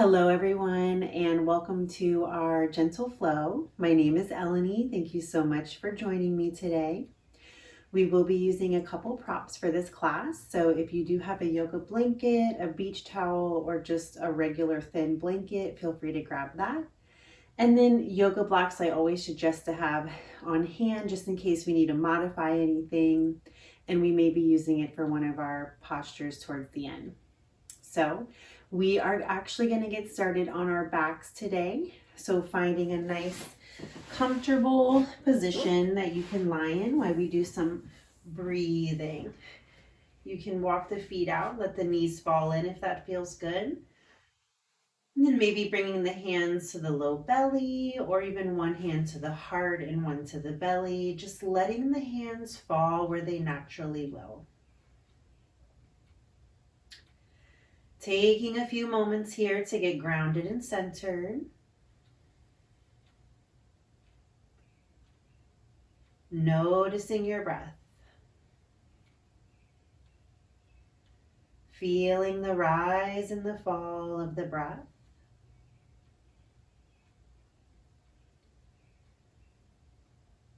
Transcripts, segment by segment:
Hello, everyone, and welcome to our Gentle Flow. My name is Eleni. Thank you so much for joining me today. We will be using a couple props for this class. So if you do have a yoga blanket, a beach towel, or just a regular thin blanket, feel free to grab that. And then yoga blocks I always suggest to have on hand just in case we need to modify anything. And we may be using it for one of our postures towards the end. So we are actually going to get started on our backs today. So finding a nice comfortable position that you can lie in while we do some breathing. You can walk the feet out, let the knees fall in if that feels good. And then maybe bringing the hands to the low belly, or even one hand to the heart and one to the belly, just letting the hands fall where they naturally will. Taking a few moments here to get grounded and centered. Noticing your breath. Feeling the rise and the fall of the breath.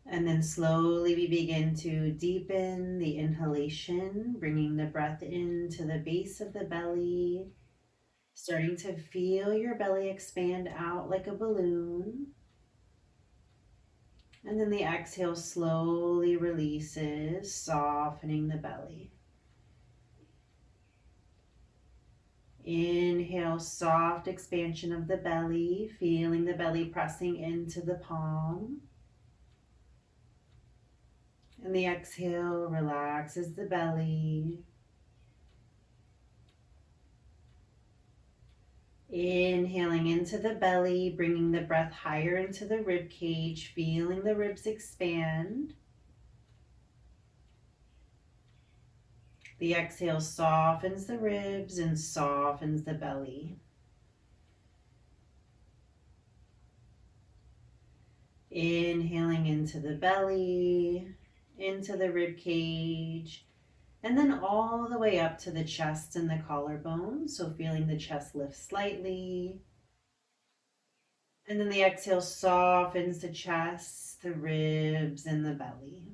And then slowly we begin to deepen the inhalation, bringing the breath into the base of the belly, starting to feel your belly expand out like a balloon. And then the exhale slowly releases, softening the belly. Inhale, soft expansion of the belly, feeling the belly pressing into the palm. And the exhale relaxes the belly. Inhaling into the belly, bringing the breath higher into the rib cage, feeling the ribs expand. The exhale softens the ribs and softens the belly. Inhaling into the belly, into the rib cage, and then all the way up to the chest and the collarbone. So feeling the chest lift slightly. And then the exhale softens the chest, the ribs, and the belly.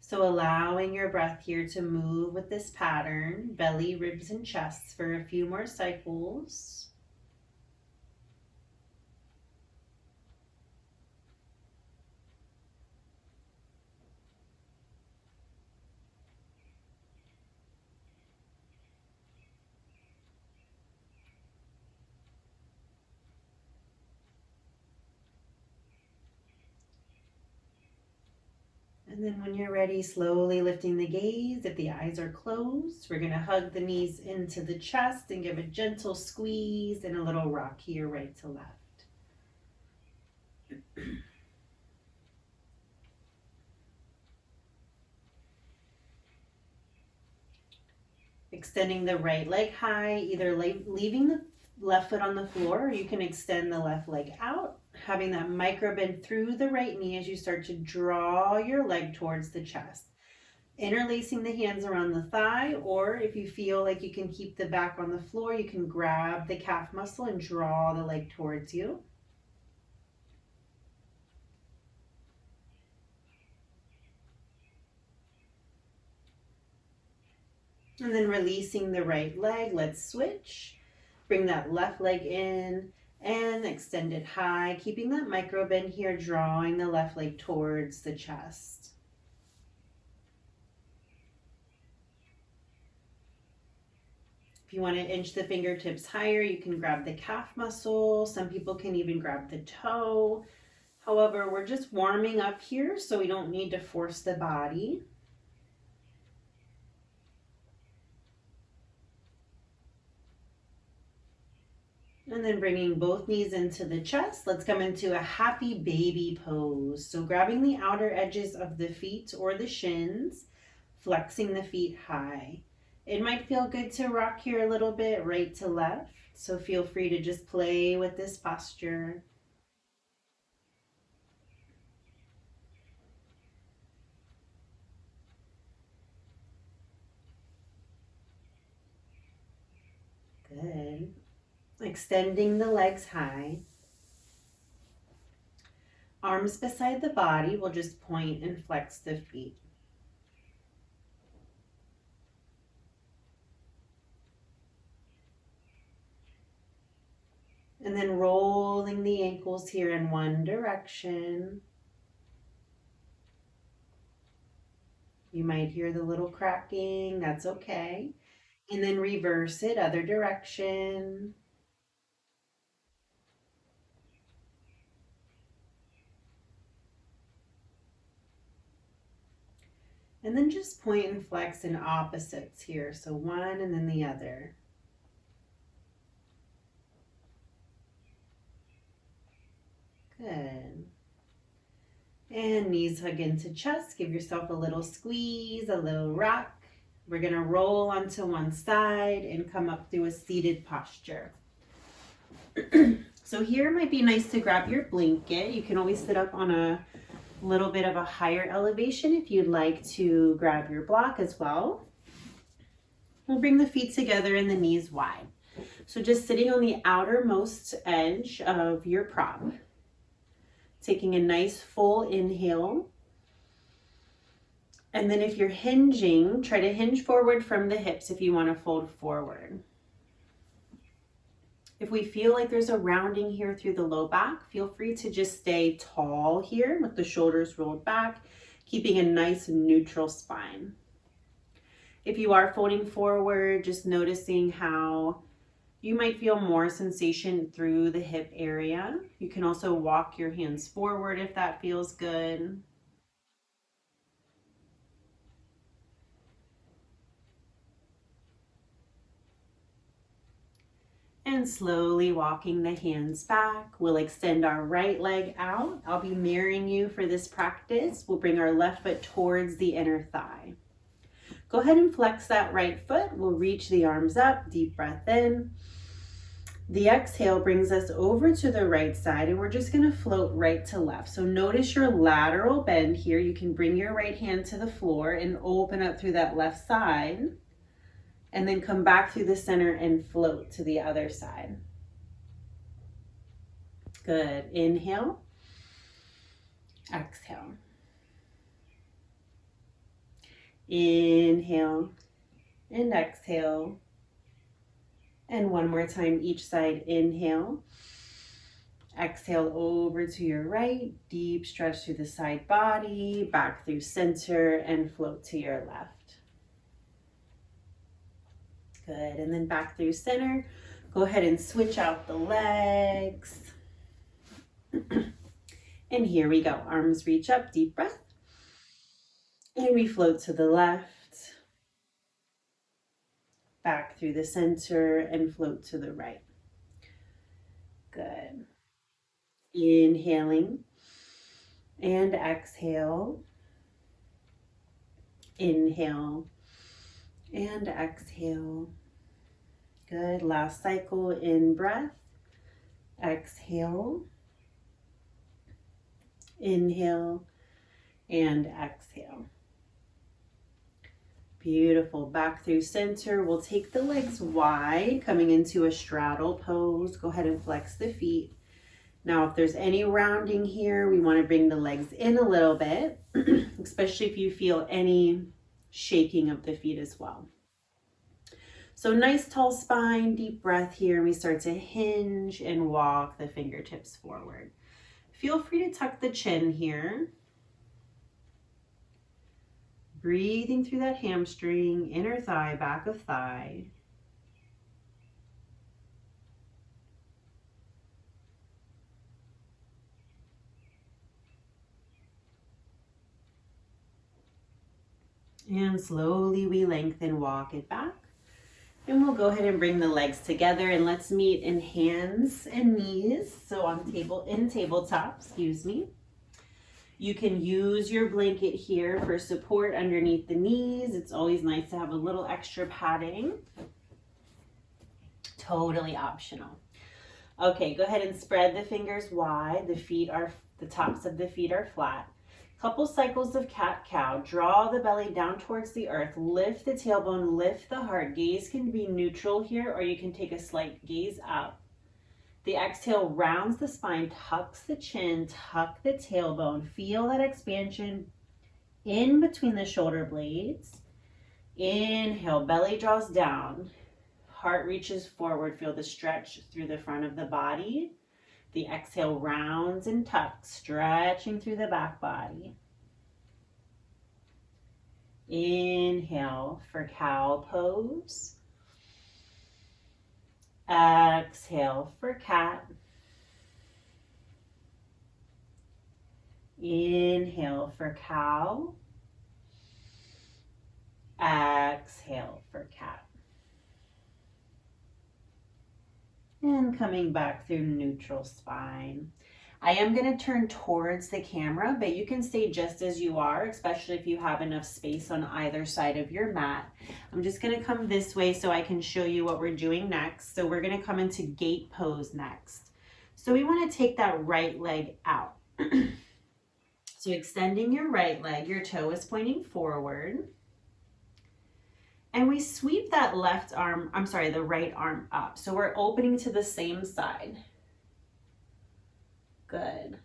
So allowing your breath here to move with this pattern, belly, ribs, and chests for a few more cycles. And then when you're ready, slowly lifting the gaze. If the eyes are closed, we're going to hug the knees into the chest and give a gentle squeeze and a little rock here, right to left. Extending the right leg high, either leaving the left foot on the floor, or you can extend the left leg out, having that micro bend through the right knee as you start to draw your leg towards the chest. Interlacing the hands around the thigh, or if you feel like you can keep the back on the floor, you can grab the calf muscle and draw the leg towards you. And then releasing the right leg, let's switch. Bring that left leg in and extend it high, keeping that micro bend here, drawing the left leg towards the chest. If you want to inch the fingertips higher, you can grab the calf muscle. Some people can even grab the toe. However, we're just warming up here, so we don't need to force the body. And then bringing both knees into the chest, let's come into a happy baby pose. So grabbing the outer edges of the feet or the shins, flexing the feet high. It might feel good to rock here a little bit, right to left. So feel free to just play with this posture. Extending the legs high. Arms beside the body, we'll just point and flex the feet. And then rolling the ankles here in one direction. You might hear the little cracking, that's okay. And then reverse it, other direction. And then just point and flex in opposites here. So one and then the other. Good. And knees hug into chest. Give yourself a little squeeze, a little rock. We're going to roll onto one side and come up through a seated posture. So here it might be nice to grab your blanket. You can always sit up on a little bit of a higher elevation if you'd like to grab your block as well. We'll bring the feet together and the knees wide. So just sitting on the outermost edge of your prop. Taking a nice full inhale. And then if you're hinging, try to hinge forward from the hips if you want to fold forward. If we feel like there's a rounding here through the low back, feel free to just stay tall here with the shoulders rolled back, keeping a nice neutral spine. If you are folding forward, just noticing how you might feel more sensation through the hip area. You can also walk your hands forward if that feels good. And slowly walking the hands back, we'll extend our right leg out. I'll be mirroring you for this practice. We'll bring our left foot towards the inner thigh. Go ahead and flex that right foot. We'll reach the arms up, deep breath in. The exhale brings us over to the right side and we're just gonna float right to left. So notice your lateral bend here. You can bring your right hand to the floor and open up through that left side. And then come back through the center and float to the other side. Good. Inhale. Exhale. Inhale and exhale. And one more time each side. Inhale. Exhale over to your right. Deep stretch through the side body, back through center, and float to your left. Good, and then back through center. Go ahead and switch out the legs. And here we go. Arms reach up, deep breath. And we float to the left. Back through the center and float to the right. Good. Inhaling and exhale. Inhale and exhale. Good. Last cycle, in breath. Exhale. Inhale and exhale. Beautiful. Back through center. We'll take the legs wide, coming into a straddle pose. Go ahead and flex the feet. Now, if there's any rounding here, we want to bring the legs in a little bit, especially if you feel any shaking of the feet as well. So nice tall spine, deep breath here, and we start to hinge and walk the fingertips forward. Feel free to tuck the chin here. Breathing through that hamstring, inner thigh, back of thigh. And slowly we lengthen, walk it back. And we'll go ahead and bring the legs together and let's meet in hands and knees. So on tabletop, excuse me. You can use your blanket here for support underneath the knees. It's always nice to have a little extra padding. Totally optional. Okay, go ahead and spread the fingers wide. The tops of the feet are flat. Couple cycles of cat-cow. Draw the belly down towards the earth. Lift the tailbone, lift the heart. Gaze can be neutral here, or you can take a slight gaze up. The exhale rounds the spine, tucks the chin, tuck the tailbone. Feel that expansion in between the shoulder blades. Inhale, belly draws down. Heart reaches forward. Feel the stretch through the front of the body. The exhale rounds and tucks, stretching through the back body. Inhale for cow pose. Exhale for cat. Inhale for cow. Exhale for cat. And coming back through neutral spine. I am going to turn towards the camera, but you can stay just as you are, especially if you have enough space on either side of your mat. I'm just going to come this way so I can show you what we're doing next. So we're going to come into gate pose next. So we want to take that right leg out. So extending your right leg, your toe is pointing forward. And we sweep that the right arm up. So we're opening to the same side. Good.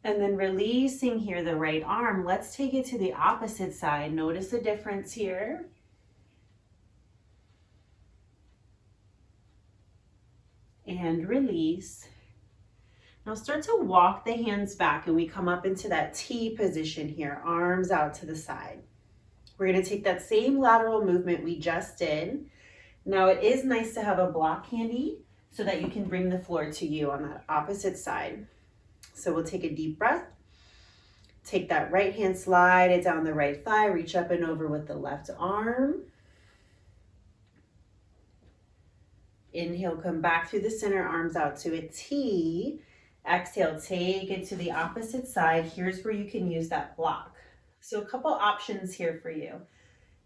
And then releasing here the right arm, let's take it to the opposite side. Notice the difference here. And release. Now start to walk the hands back and we come up into that T position here, arms out to the side. We're going to take that same lateral movement we just did. Now it is nice to have a block handy so that you can bring the floor to you on that opposite side. So we'll take a deep breath. Take that right hand, slide it down the right thigh, reach up and over with the left arm. Inhale, come back through the center, arms out to a T. Exhale, take it to the opposite side. Here's where you can use that block. So a couple options here for you.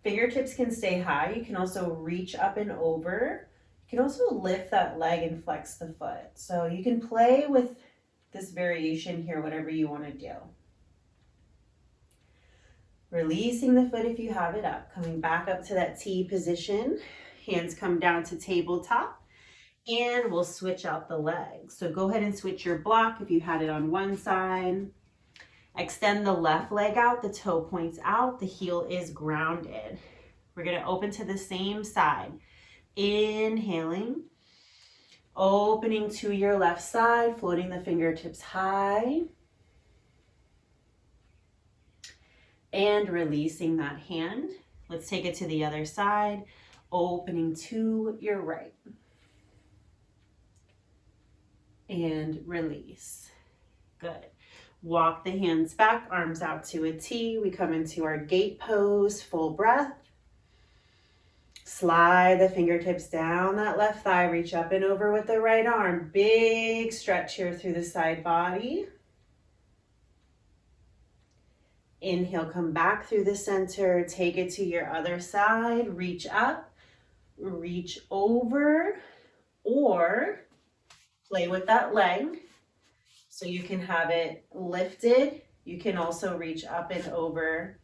Fingertips can stay high. You can also reach up and over. You can also lift that leg and flex the foot. So you can play with this variation here, whatever you want to do. Releasing the foot if you have it up. Coming back up to that T position. Hands come down to tabletop. And we'll switch out the legs. So go ahead and switch your block if you had it on one side. Extend the left leg out, the toe points out, the heel is grounded. We're gonna open to the same side. Inhaling, opening to your left side, floating the fingertips high. And releasing that hand. Let's take it to the other side, opening to your right. And release. Good. Walk the hands back, arms out to a T. We come into our gate pose, full breath. Slide the fingertips down that left thigh, reach up and over with the right arm. Big stretch here through the side body. Inhale, come back through the center, take it to your other side, reach up, reach over, or play with that leg. So you can have it lifted. You can also reach up and over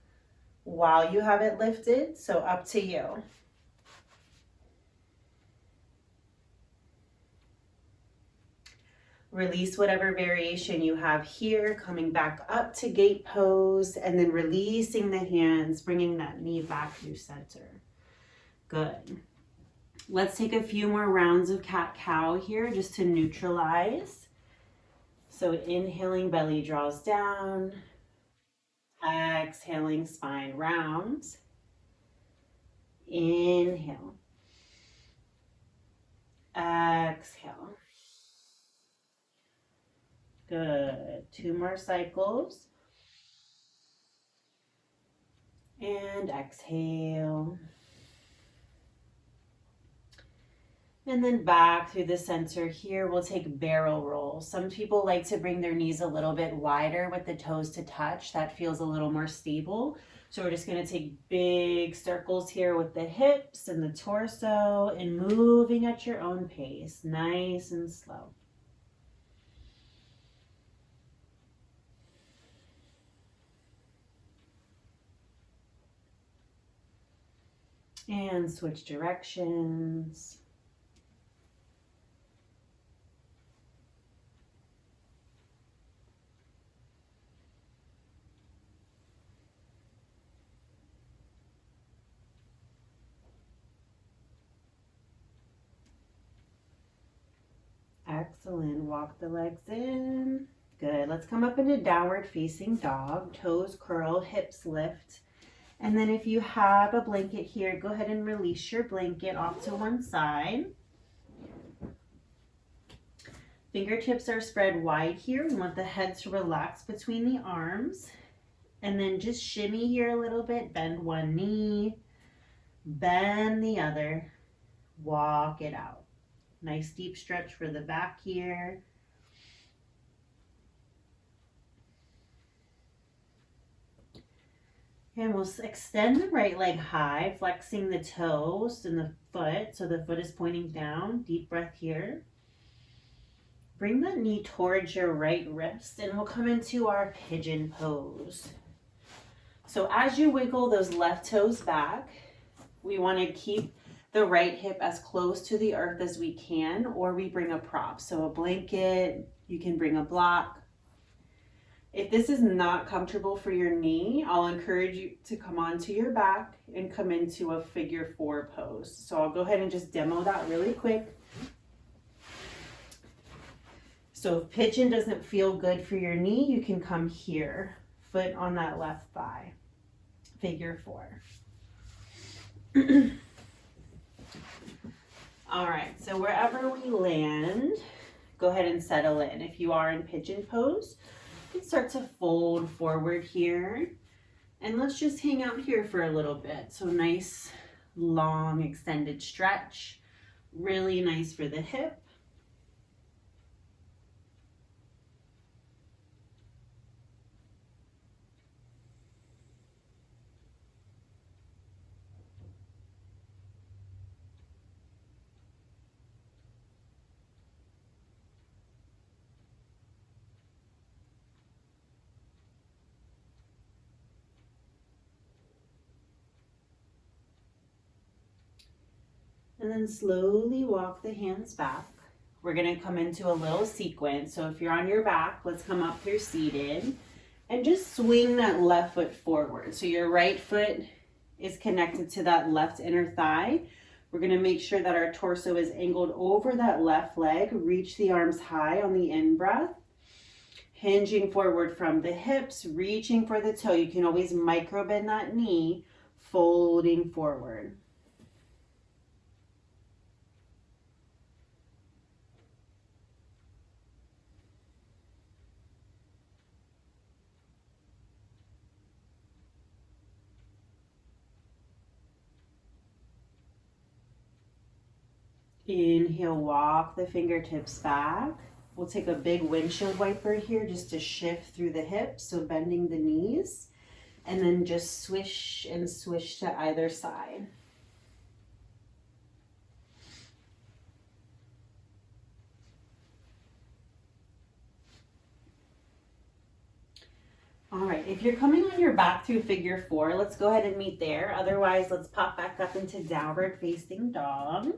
while you have it lifted. So up to you. Release whatever variation you have here, coming back up to gate pose, and then releasing the hands, bringing that knee back through center. Good. Let's take a few more rounds of cat-cow here just to neutralize. So inhaling, belly draws down. Exhaling, spine rounds. Inhale. Exhale. Good. 2 more cycles. And exhale. And then back through the center here, we'll take barrel rolls. Some people like to bring their knees a little bit wider with the toes to touch. That feels a little more stable. So we're just going to take big circles here with the hips and the torso and moving at your own pace, nice and slow. And switch directions. Excellent. Walk the legs in. Good. Let's come up into downward facing dog. Toes curl, hips lift. And then if you have a blanket here, go ahead and release your blanket off to one side. Fingertips are spread wide here. We want the head to relax between the arms. And then just shimmy here a little bit. Bend one knee, bend the other. Walk it out. Nice deep stretch for the back here. And we'll extend the right leg high, flexing the toes and the foot so the foot is pointing down. Deep breath here. Bring that knee towards your right wrist and we'll come into our pigeon pose. So as you wiggle those left toes back, we want to keep the right hip as close to the earth as we can, or we bring a prop. So a blanket, you can bring a block. If this is not comfortable for your knee, I'll encourage you to come onto your back and come into a figure 4 pose. So I'll go ahead and just demo that really quick. So if pigeon doesn't feel good for your knee, you can come here, foot on that left thigh, figure 4. All right, so wherever we land, go ahead and settle in. If you are in pigeon pose, you can start to fold forward here. And let's just hang out here for a little bit. So nice, long, extended stretch. Really nice for the hip. And then slowly walk the hands back. We're gonna come into a little sequence. So if you're on your back, let's come up here seated and just swing that left foot forward. So your right foot is connected to that left inner thigh. We're gonna make sure that our torso is angled over that left leg. Reach the arms high on the in-breath. Hinging forward from the hips, reaching for the toe. You can always micro bend that knee, folding forward. Inhale, walk the fingertips back. We'll take a big windshield wiper here just to shift through the hips, so bending the knees, and then just swish and swish to either side. All right, if you're coming on your back through figure 4, let's go ahead and meet there. Otherwise, let's pop back up into downward facing dog.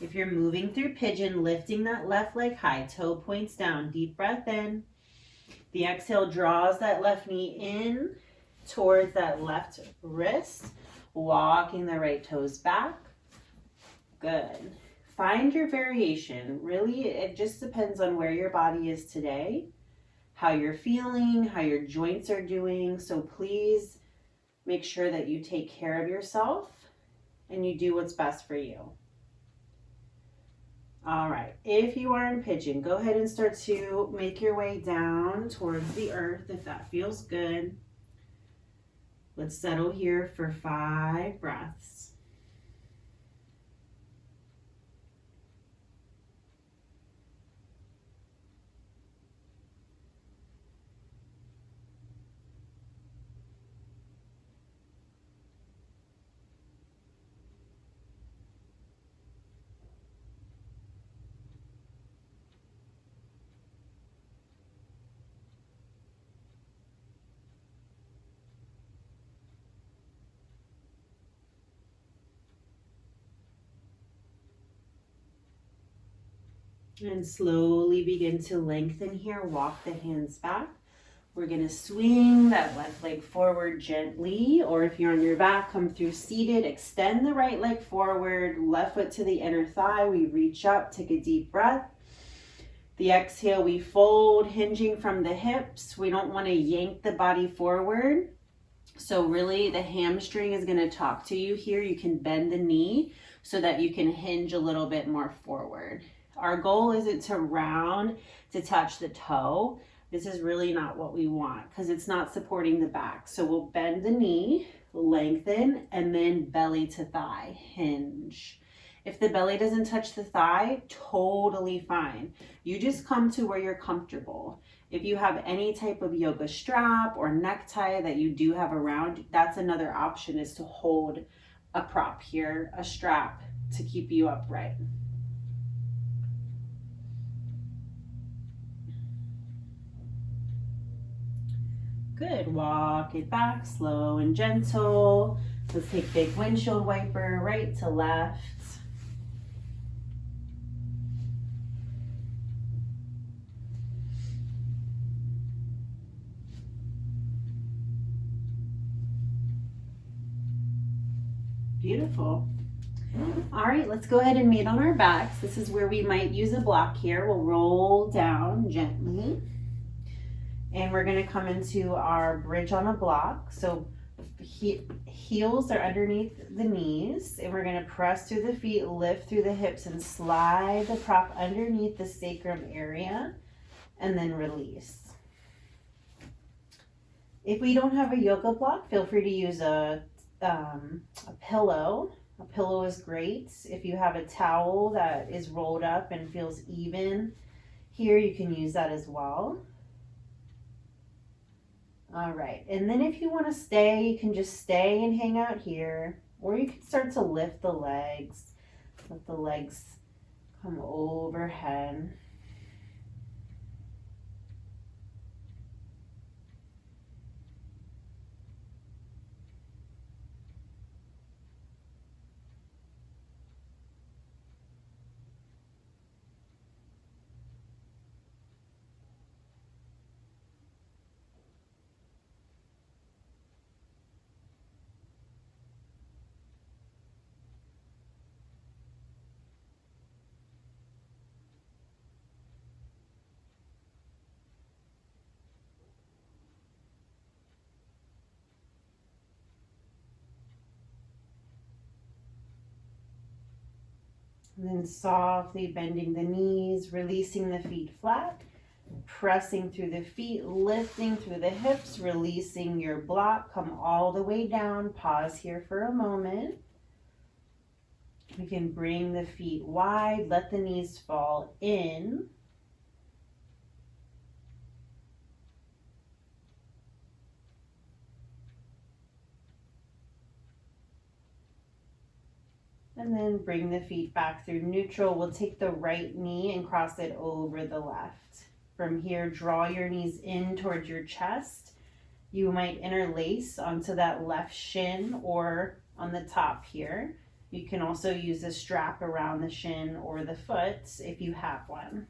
If you're moving through pigeon, lifting that left leg high, toe points down, deep breath in. The exhale draws that left knee in towards that left wrist, walking the right toes back. Good. Find your variation. Really, it just depends on where your body is today, how you're feeling, how your joints are doing. So please make sure that you take care of yourself and you do what's best for you. All right, if you are in pigeon, go ahead and start to make your way down towards the earth if that feels good. Let's settle here for 5 breaths. And slowly begin to lengthen here. Walk the hands back. We're going to swing that left leg forward gently, or if you're on your back, come through seated, extend the right leg forward, left foot to the inner thigh. We reach up, take a deep breath. The exhale, we fold, hinging from the hips. We don't want to yank the body forward. So really the hamstring is going to talk to you here. You can bend the knee so that you can hinge a little bit more forward. Our goal isn't to round to touch the toe. This is really not what we want because it's not supporting the back. So we'll bend the knee, lengthen, and then belly to thigh, hinge. If the belly doesn't touch the thigh, totally fine. You just come to where you're comfortable. If you have any type of yoga strap or necktie that you do have around, that's another option, is to hold a prop here, a strap to keep you upright. Good, walk it back, slow and gentle. Let's take big windshield wiper, right to left. Beautiful. All right, let's go ahead and meet on our backs. This is where we might use a block here. We'll roll down gently. And we're going to come into our bridge on a block. So heels are underneath the knees, and we're going to press through the feet, lift through the hips, and slide the prop underneath the sacrum area, and then release. If we don't have a yoga block, feel free to use a pillow. A pillow is great. If you have a towel that is rolled up and feels even here, you can use that as well. All right, and then if you want to stay, you can just stay and hang out here, or you can start to lift the legs. Let the legs come overhead. And then softly bending the knees, releasing the feet flat, pressing through the feet, lifting through the hips, releasing your block. Come all the way down. Pause here for a moment. We can bring the feet wide, let the knees fall in. And then bring the feet back through neutral. We'll take the right knee and cross it over the left. From here, draw your knees in towards your chest. You might interlace onto that left shin or on the top here. You can also use a strap around the shin or the foot if you have one.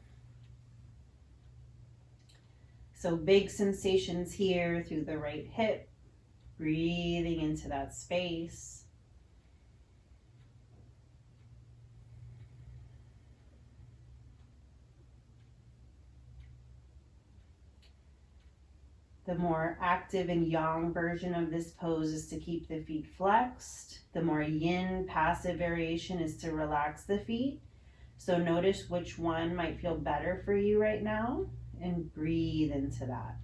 So big sensations here through the right hip, breathing into that space. The more active and yang version of this pose is to keep the feet flexed. The more yin passive variation is to relax the feet. So notice which one might feel better for you right now and breathe into that.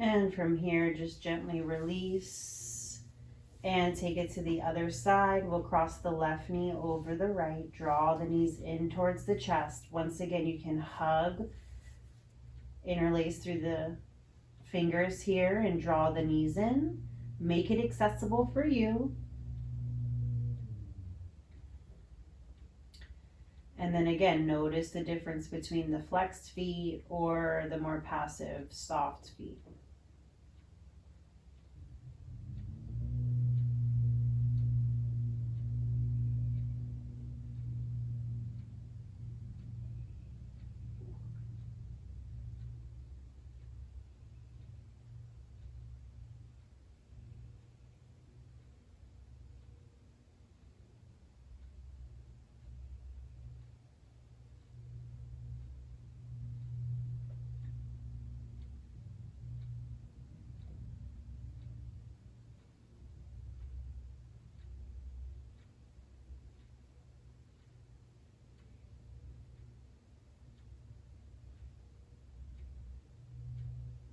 And from here, just gently release and take it to the other side. We'll cross the left knee over the right, draw the knees in towards the chest. Once again, you can hug Interlace through the fingers here and draw the knees in. Make it accessible for you. And then again, notice the difference between the flexed feet or the more passive, soft feet.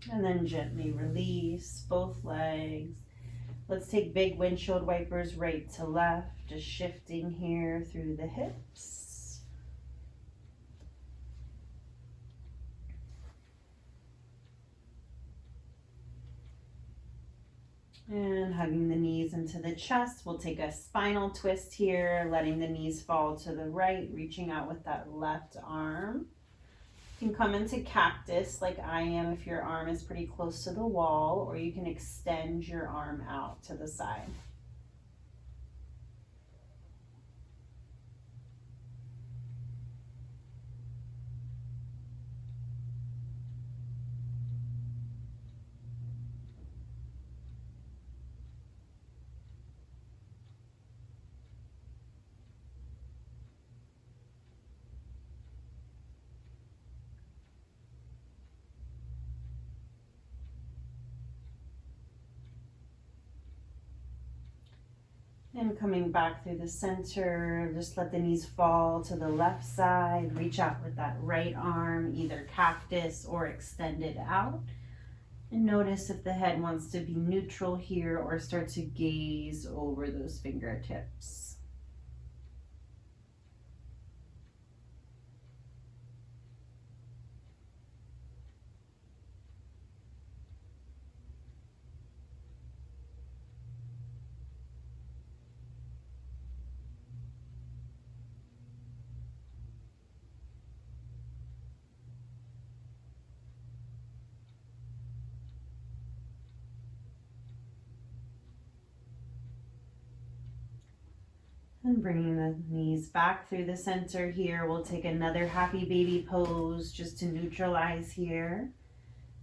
And then gently release both legs. Let's take big windshield wipers right to left, just shifting here through the hips. And hugging the knees into the chest. We'll take a spinal twist here, letting the knees fall to the right, reaching out with that left arm. You can come into cactus like I am if your arm is pretty close to the wall, or you can extend your arm out to the side. And coming back through the center, just let the knees fall to the left side. Reach out with that right arm, either cactus or extend it out. And notice if the head wants to be neutral here or start to gaze over those fingertips. And bringing the knees back through the center here, we'll take another happy baby pose just to neutralize here.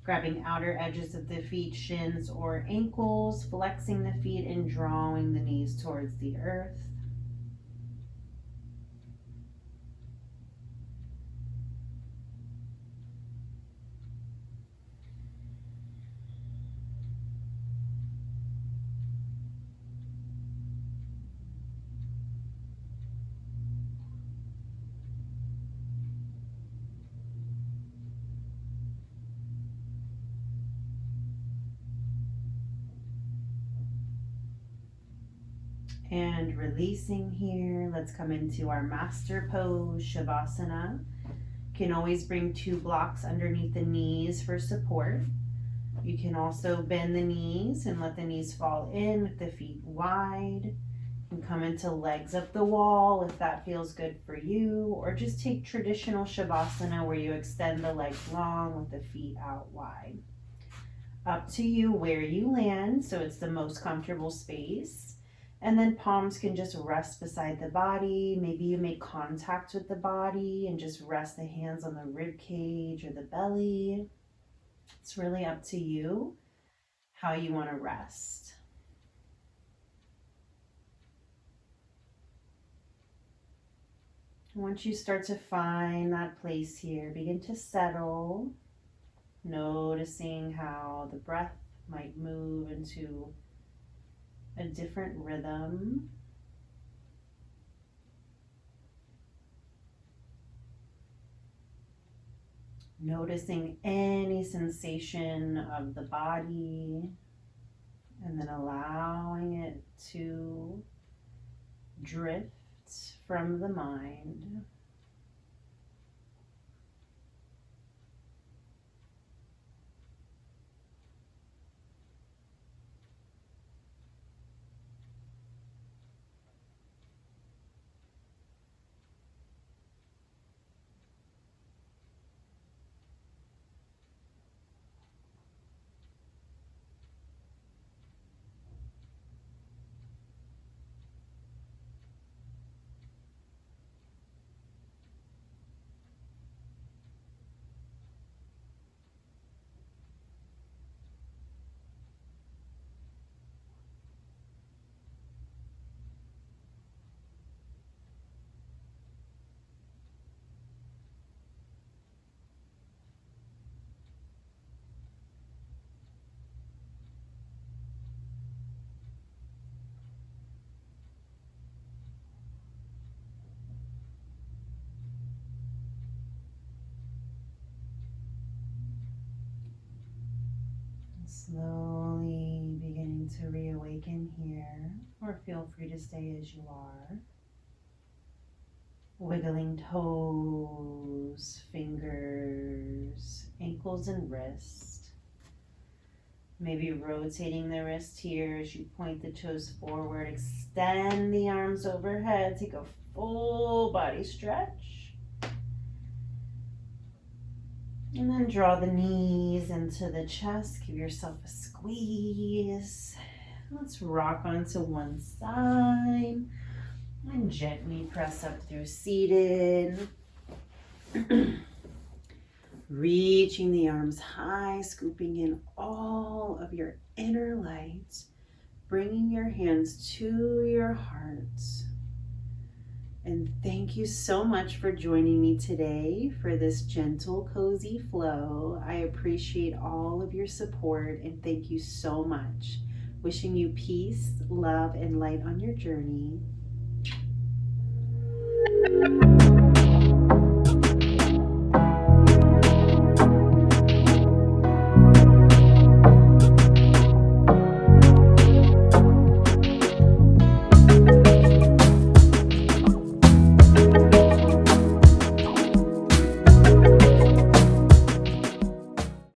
Grabbing outer edges of the feet, shins or ankles, flexing the feet and drawing the knees towards the earth. And releasing here, let's come into our master pose, Shavasana. Can always bring 2 blocks underneath the knees for support. You can also bend the knees and let the knees fall in with the feet wide. You can come into legs up the wall if that feels good for you, or just take traditional Shavasana where you extend the legs long with the feet out wide. Up to you where you land, so it's the most comfortable space. And then palms can just rest beside the body. Maybe you make contact with the body and just rest the hands on the rib cage or the belly. It's really up to you how you want to rest. Once you start to find that place here, begin to settle, noticing how the breath might move into a different rhythm. Noticing any sensation of the body and then allowing it to drift from the mind. Slowly beginning to reawaken here, or feel free to stay as you are. Wiggling toes, fingers, ankles, and wrist. Maybe rotating the wrist here as you point the toes forward. Extend the arms overhead. Take a full body stretch. And then draw the knees into the chest. Give yourself a squeeze. Let's rock onto one side. And gently press up through seated. Reaching the arms high, scooping in all of your inner light. Bringing your hands to your heart. And thank you so much for joining me today for this gentle, cozy flow. I appreciate all of your support and thank you so much. Wishing you peace, love, and light on your journey.